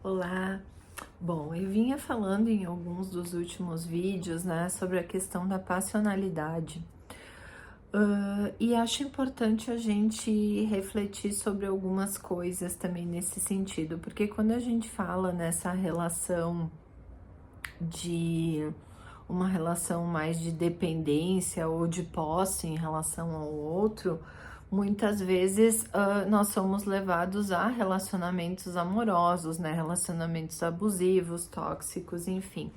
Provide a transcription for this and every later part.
Olá! Bom, eu vinha falando em alguns dos últimos vídeos, né, sobre a questão da passionalidade. E acho importante a gente refletir sobre algumas coisas também nesse sentido, porque quando a gente fala nessa relação de uma relação mais de dependência ou de posse em relação ao outro, muitas vezes nós somos levados a relacionamentos amorosos, né? Relacionamentos abusivos, tóxicos, enfim.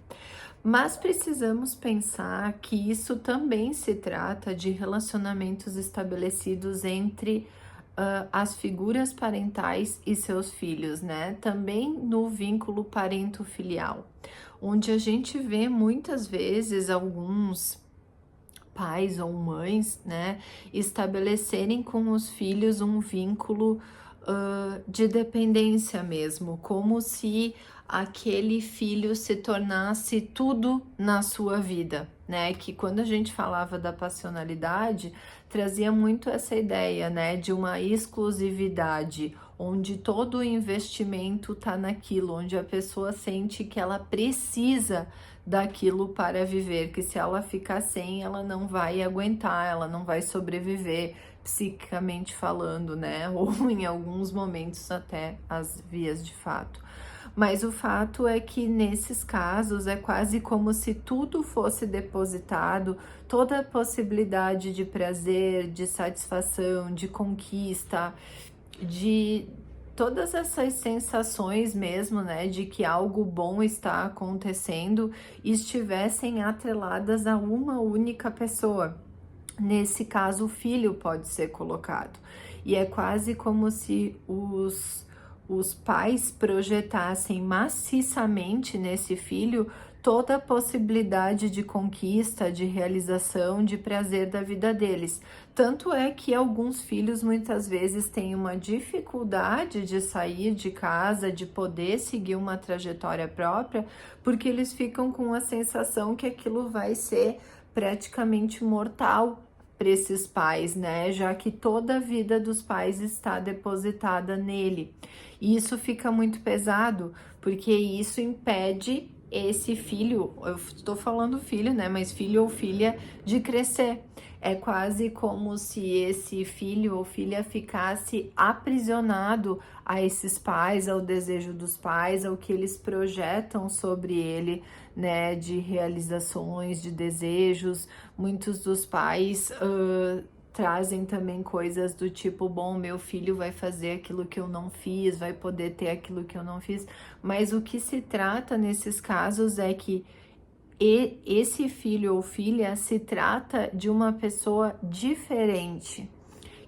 Mas precisamos pensar que isso também se trata de relacionamentos estabelecidos entre as figuras parentais e seus filhos, né? Também no vínculo parento-filial, onde a gente vê muitas vezes alguns pais ou mães, né, estabelecerem com os filhos um vínculo de dependência mesmo, como se aquele filho se tornasse tudo na sua vida, né? Que quando a gente falava da passionalidade, trazia muito essa ideia, né, de uma exclusividade, onde todo o investimento tá naquilo, onde a pessoa sente que ela precisa daquilo para viver, que se ela ficar sem, ela não vai aguentar, ela não vai sobreviver psiquicamente falando, né? Ou em alguns momentos até as vias de fato. Mas o fato é que nesses casos é quase como se tudo fosse depositado, toda a possibilidade de prazer, de satisfação, de conquista, de todas essas sensações mesmo, né, de que algo bom está acontecendo, estivessem atreladas a uma única pessoa. Nesse caso, o filho pode ser colocado. E é quase como se os pais projetassem maciçamente nesse filho toda a possibilidade de conquista, de realização, de prazer da vida deles. Tanto é que alguns filhos muitas vezes têm uma dificuldade de sair de casa, de poder seguir uma trajetória própria, porque eles ficam com a sensação que aquilo vai ser praticamente mortal para esses pais, né? Já que toda a vida dos pais está depositada nele. E isso fica muito pesado, porque isso impede esse filho, eu estou falando filho, né? Mas filho ou filha de crescer. É quase como se esse filho ou filha ficasse aprisionado a esses pais, ao desejo dos pais, ao que eles projetam sobre ele, né? De realizações, de desejos. Muitos dos pais trazem também coisas do tipo, bom, meu filho vai fazer aquilo que eu não fiz, vai poder ter aquilo que eu não fiz, mas o que se trata nesses casos é que esse filho ou filha se trata de uma pessoa diferente,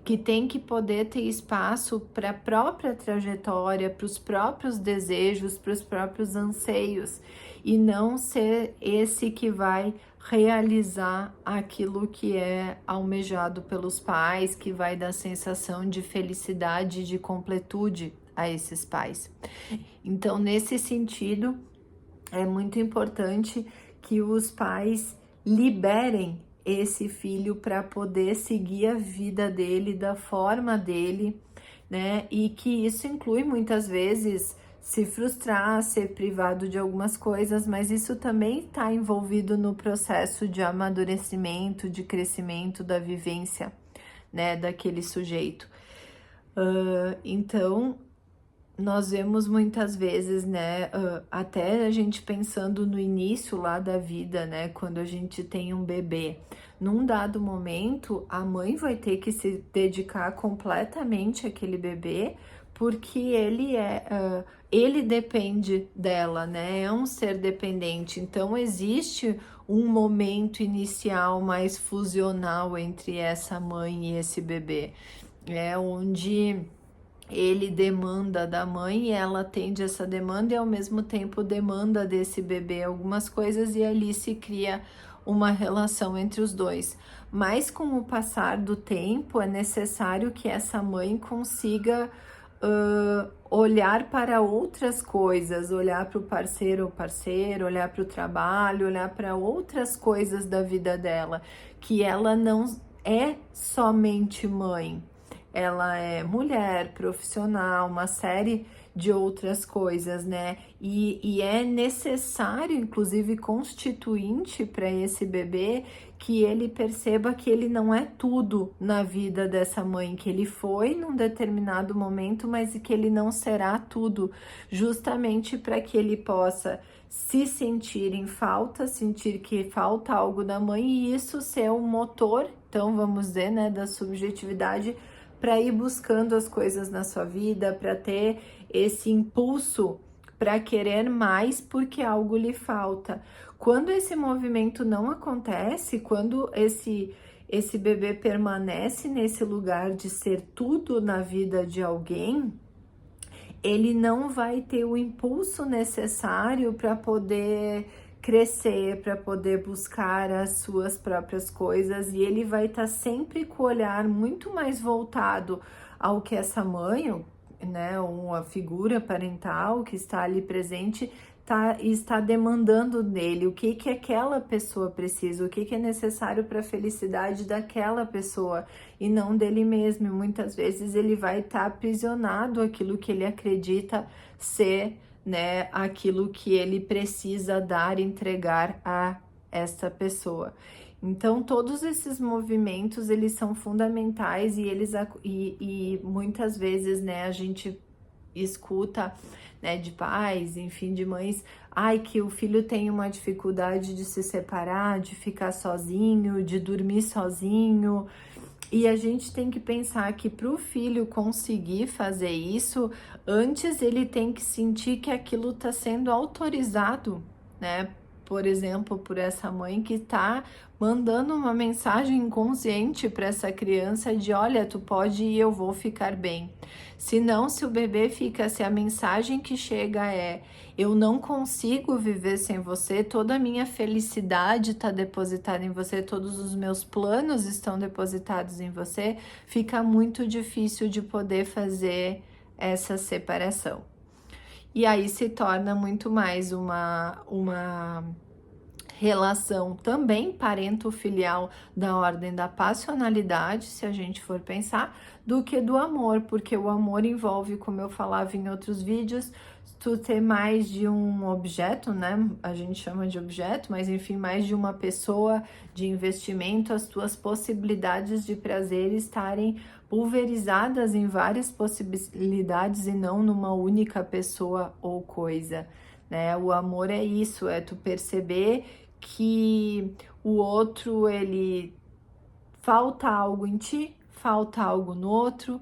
que tem que poder ter espaço para a própria trajetória, para os próprios desejos, para os próprios anseios, e não ser esse que vai realizar aquilo que é almejado pelos pais, que vai dar sensação de felicidade, de completude a esses pais. Então, nesse sentido, é muito importante que os pais liberem esse filho para poder seguir a vida dele da forma dele, né? E que isso inclui muitas vezes se frustrar, ser privado de algumas coisas, mas isso também está envolvido no processo de amadurecimento, de crescimento da vivência, né, daquele sujeito. Então, nós vemos muitas vezes, né, até a gente pensando no início lá da vida, né, quando a gente tem um bebê, num dado momento, a mãe vai ter que se dedicar completamente àquele bebê, porque ele depende dela, né, é um ser dependente, então existe um momento inicial mais fusional entre essa mãe e esse bebê, onde ele demanda da mãe e ela atende essa demanda e ao mesmo tempo demanda desse bebê algumas coisas e ali se cria uma relação entre os dois. Mas com o passar do tempo é necessário que essa mãe consiga olhar para outras coisas, olhar para o parceiro ou parceira, olhar para o trabalho, olhar para outras coisas da vida dela, que ela não é somente mãe. Ela é mulher, profissional, uma série de outras coisas, né? E é necessário, inclusive constituinte para esse bebê, que ele perceba que ele não é tudo na vida dessa mãe, que ele foi num determinado momento, mas que ele não será tudo, justamente para que ele possa se sentir em falta, sentir que falta algo da mãe e isso ser um motor, então vamos dizer, né, da subjetividade para ir buscando as coisas na sua vida, para ter esse impulso para querer mais porque algo lhe falta. Quando esse movimento não acontece, quando esse bebê permanece nesse lugar de ser tudo na vida de alguém, ele não vai ter o impulso necessário para poder crescer, para poder buscar as suas próprias coisas, e ele vai estar sempre com o olhar muito mais voltado ao que essa mãe, né, uma figura parental que está ali presente, está demandando dele, o que que aquela pessoa precisa, o que que é necessário para a felicidade daquela pessoa e não dele mesmo. E muitas vezes ele vai estar aprisionado àquilo que ele acredita ser, né, aquilo que ele precisa dar, entregar a esta pessoa. Então, todos esses movimentos, eles são fundamentais e muitas vezes, né, a gente escuta, né, de pais, enfim, de mães, ai, que o filho tem uma dificuldade de se separar, de ficar sozinho, de dormir sozinho. E a gente tem que pensar que para o filho conseguir fazer isso, antes ele tem que sentir que aquilo está sendo autorizado, né? Por exemplo, por essa mãe que está mandando uma mensagem inconsciente para essa criança de olha, tu pode ir, eu vou ficar bem. Senão, se o bebê fica, se a mensagem que chega é eu não consigo viver sem você, toda a minha felicidade está depositada em você, todos os meus planos estão depositados em você, fica muito difícil de poder fazer essa separação. E aí se torna muito mais uma relação também parento-filial da ordem da passionalidade, se a gente for pensar, do que do amor, porque o amor envolve, como eu falava em outros vídeos, tu ter mais de um objeto, né? A gente chama de objeto, mas enfim, mais de uma pessoa de investimento, as tuas possibilidades de prazer estarem pulverizadas em várias possibilidades e não numa única pessoa ou coisa, né? O amor é isso, é tu perceber que o outro, ele falta algo em ti, falta algo no outro,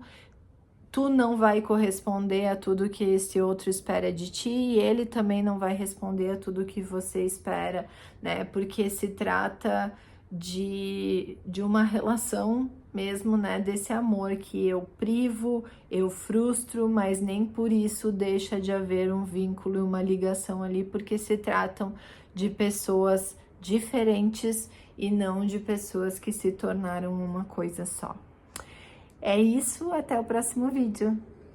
tu não vai corresponder a tudo que esse outro espera de ti e ele também não vai responder a tudo que você espera, né? Porque se trata de uma relação mesmo, né? Desse amor que eu privo, eu frustro, mas nem por isso deixa de haver um vínculo e uma ligação ali, porque se tratam de pessoas diferentes e não de pessoas que se tornaram uma coisa só. É isso, até o próximo vídeo.